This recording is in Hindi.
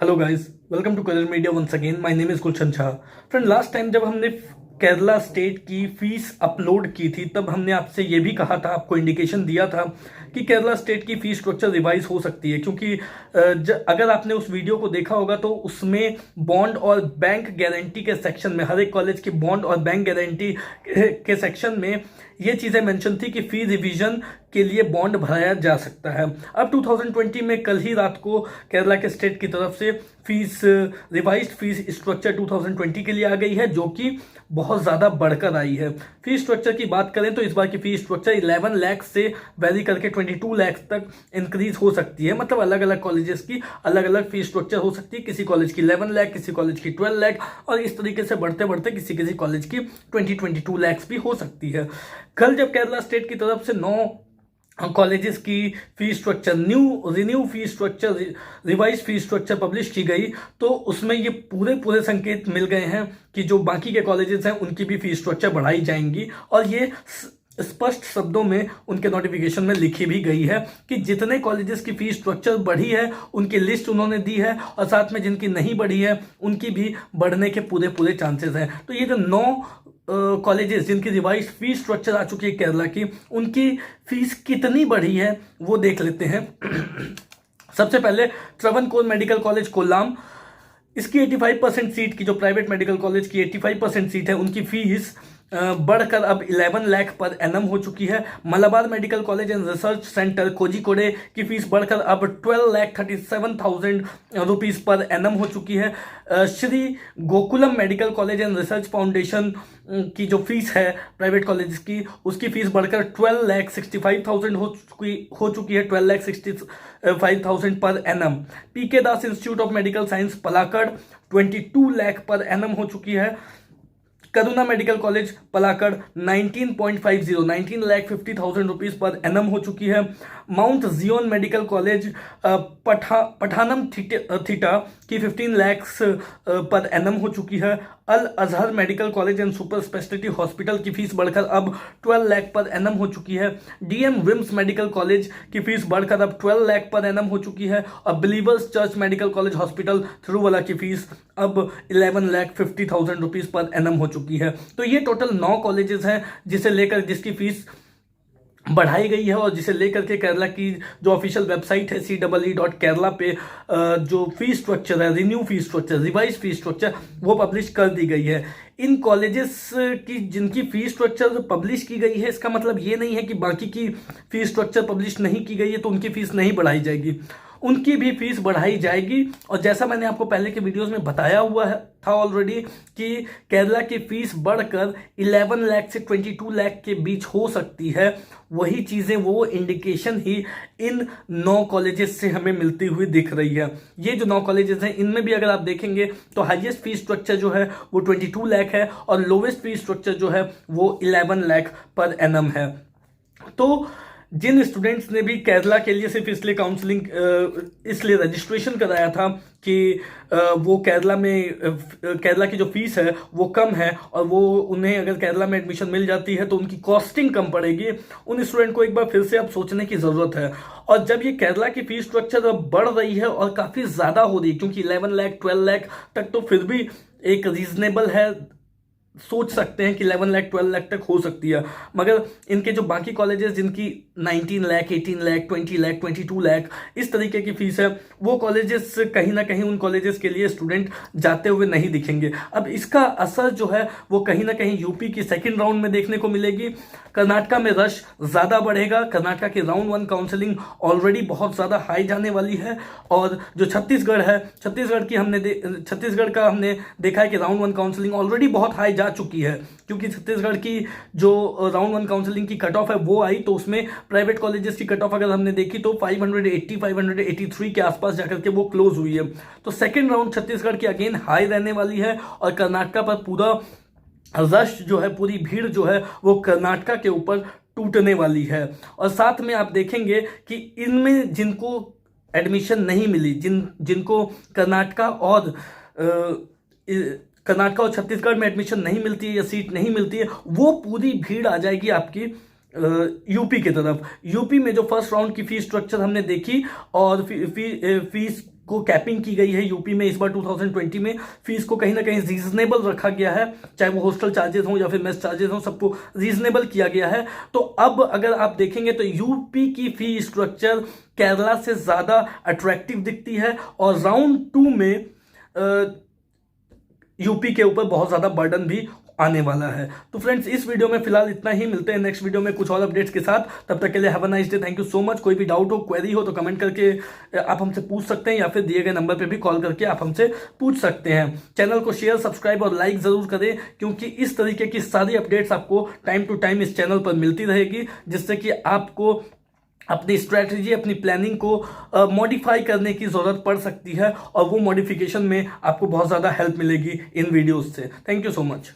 Hello guys, welcome to colour media once again. My name is Gulshan Shah. Friend, last time जब हमने केरला स्टेट की फीस अपलोड की थी तब हमने आपसे ये भी कहा था, आपको इंडिकेशन दिया था कि केरला स्टेट की फीस स्ट्रक्चर रिवाइज हो सकती है, क्योंकि अगर आपने उस वीडियो को देखा होगा तो उसमें बॉन्ड और बैंक गारंटी के सेक्शन में, हर एक कॉलेज की बॉन्ड और बैंक गारंटी के सेक्शन में ये चीज़ें मेंशन थी कि फी रिवीजन के लिए बॉन्ड भराया जा सकता है। अब 2020 में कल ही रात को केरला के स्टेट की तरफ से फीस रिवाइज्ड फीस स्ट्रक्चर 2020 के लिए आ गई है, जो कि बहुत ज़्यादा बढ़कर आई है। फीस स्ट्रक्चर की बात करें तो इस बार की फीस स्ट्रक्चर 11 लाख से वैरी करके 22 लाख तक इंक्रीज हो सकती है। मतलब अलग अलग कॉलेजेस की अलग अलग फीस स्ट्रक्चर हो सकती है। किसी कॉलेज की 11 लाख, किसी कॉलेज की 12 लाख, और इस तरीके से बढ़ते बढ़ते किसी किसी कॉलेज की 22 लाख भी हो सकती है। कल जब केरला स्टेट की तरफ से 9 कॉलेजेस की fee structure, renew fee structure, revise fee structure publish की गई, तो उसमें ये पूरे संकेत मिल गए हैं कि जो बाकी के कॉलेजेस हैं उनकी भी फी स्ट्रक्चर बढ़ाई जाएंगी। और ये स्पष्ट शब्दों में उनके नोटिफिकेशन में लिखी भी गई है कि जितने कॉलेजेस की फी स्ट्रक्चर बढ़ी है उनकी लिस्ट उन्होंने दी है, और साथ में जिनकी नहीं बढ़ी है उनकी भी बढ़ने के पूरे चांसेस हैं। तो ये जो 9 कॉलेजेस जिनकी रिवाइज फी स्ट्रक्चर आ चुकी है केरला की, उनकी फीस कितनी बढ़ी है वो देख लेते हैं। सबसे पहले ट्रवनकोर मेडिकल कॉलेज कोल्लाम, इसकी 85% सीट की, जो प्राइवेट मेडिकल कॉलेज की 85% सीट है, उनकी फीस बढ़कर अब 11 लाख पर एनम हो चुकी है। Malabar medical college and research centre Kozhikode की फीस बढ़कर अब 12,37,000 रुपीस पर एनम हो चुकी है। Shri Gokulam medical college and research foundation की जो फीस है प्राइवेट कॉलेज की, उसकी फीस बढ़कर 12,65,000 हो चुकी है, 12,65,000 per annum. PK Das institute of medical science Palakkad 22 lakh per annum हो चुकी है। Karuna medical college Palakkad 19 lakh 50,000 rupees per annum हो चुकी है। Mount Zion medical college Pathanamthitta की 15 लाख पर एनम हो चुकी है। Al Azhar medical college and super speciality hospital की फीस बढ़कर अब 12 लाख पर एनम हो चुकी है। डीएम विम्स मेडिकल कॉलेज की फीस बढ़कर अब 12 लाख पर एनम हो चुकी है। और Believers Church medical college hospital Thiruvalla की फीस अब 11 लाख 50,000 रुपीज पर एनम हो चुकी है। तो ये टोटल 9 कॉलेजेस हैं जिसे लेकर जिसकी फीस बढ़ाई गई है, और जिसे लेकर के केरला की जो ऑफिशियल वेबसाइट है CEE.Kerala पे जो फी स्ट्रक्चर है, renew fee structure, revise fee structure, वो पब्लिश कर दी गई है। इन कॉलेजेस की जिनकी फी स्ट्रक्चर पब्लिश की गई है, इसका मतलब ये नहीं है कि बाकी की फी स्ट्रक्चर पब्लिश नहीं की गई है तो उनकी फीस नहीं बढ़ाई जाएगी, उनकी भी फीस बढ़ाई जाएगी। और जैसा मैंने आपको पहले के वीडियोस में बताया हुआ था ऑलरेडी कि केरला की फीस बढ़कर 11 लाख से 22 लाख के बीच हो सकती है, वही चीज़ें, वो इंडिकेशन ही इन 9 कॉलेजेस से हमें मिलती हुई दिख रही है। ये जो 9 कॉलेजेस हैं इनमें भी अगर आप देखेंगे तो हाईएस्ट फीस स्ट्रक्चर जो है वो 22 लाख है, और लोवेस्ट फीस स्ट्रक्चर जो है वो 11 लाख पर एनम है। तो जिन स्टूडेंट्स ने भी केरला के लिए सिर्फ इसलिए काउंसलिंग, इसलिए रजिस्ट्रेशन कराया था कि वो केरला की जो फीस है वो कम है, और वो उन्हें अगर केरला में एडमिशन मिल जाती है तो उनकी कॉस्टिंग कम पड़ेगी, उन स्टूडेंट को एक बार फिर से अब सोचने की ज़रूरत है। और जब ये केरला की फीस स्ट्रक्चर अब बढ़ रही है और काफ़ी ज़्यादा हो रही है, क्योंकि 11 लाख 12 लाख तक तो फिर भी एक रीजनेबल है, सोच सकते हैं कि 11 लाख 12 लाख तक हो सकती है, मगर इनके जो बाकी कॉलेजेस जिनकी 19 लाख 18 लाख 20 लाख 22 लाख इस तरीके की फीस है, वो कॉलेजेस कहीं ना कहीं उन कॉलेजेस के लिए स्टूडेंट जाते हुए नहीं दिखेंगे। अब इसका असर जो है वो कहीं ना कहीं यूपी की सेकेंड राउंड में देखने को मिलेगी। कर्नाटका में रश ज़्यादा बढ़ेगा। कर्नाटका की राउंड 1 काउंसलिंग ऑलरेडी बहुत ज़्यादा हाई जाने वाली है, और जो छत्तीसगढ़ है, छत्तीसगढ़ का हमने देखा है कि राउंड 1 काउंसलिंग ऑलरेडी बहुत हाई जा चुकी है, क्योंकि छत्तीसगढ़ की जो राउंड 1 काउंसलिंग की कट ऑफ है वो आई, तो उसमें प्राइवेट कॉलेजेस की कट ऑफ अगर हमने देखी तो 583 के आसपास जाकर के वो क्लोज हुई है। तो सेकेंड राउंड छत्तीसगढ़ की अगेन हाई रहने वाली है, और कर्नाटका पर पूरा रश जो है, पूरी भीड़ जो है वो कर्नाटका के ऊपर टूटने वाली है। और साथ में आप देखेंगे कि इनमें जिनको एडमिशन नहीं मिली, जिनको कर्नाटका और छत्तीसगढ़ में एडमिशन नहीं मिलती है या सीट नहीं मिलती है, वो पूरी भीड़ आ जाएगी आपकी यूपी की तरफ। यूपी में जो फर्स्ट राउंड की फीस स्ट्रक्चर हमने देखी और फीस को कैपिंग की गई है यूपी में इस बार 2020 में। फीस को कहीं ना कहीं रीजनेबल रखा गया है, चाहे वो हॉस्टल चार्जेस हों या फिर मेस चार्जेस हों, सबको रीजनेबल किया गया है। तो अब अगर आप देखेंगे तो यूपी की फी स्ट्रक्चर केरला से ज्यादा अट्रैक्टिव दिखती है और राउंड 2 में यूपी के ऊपर बहुत ज्यादा बर्डन भी आने वाला है। तो फ्रेंड्स इस वीडियो में फिलहाल इतना ही, मिलते हैं नेक्स्ट वीडियो में कुछ और अपडेट्स के साथ। तब तक के लिए have a nice day, thank you so much. कोई भी डाउट हो, क्वेरी हो तो कमेंट करके आप हमसे पूछ सकते हैं या फिर दिए गए नंबर पे भी कॉल करके आप हमसे पूछ सकते हैं। चैनल को शेयर, सब्सक्राइब और लाइक जरूर करें, क्योंकि इस तरीके की सारी अपडेट्स आपको टाइम टू टाइम इस चैनल पर मिलती रहेगी, जिससे कि आपको अपनी स्ट्रैटेजी, अपनी प्लानिंग को मॉडिफाई करने की ज़रूरत पड़ सकती है और वो मॉडिफिकेशन में आपको बहुत ज़्यादा हेल्प मिलेगी इन वीडियोस से। Thank you so much.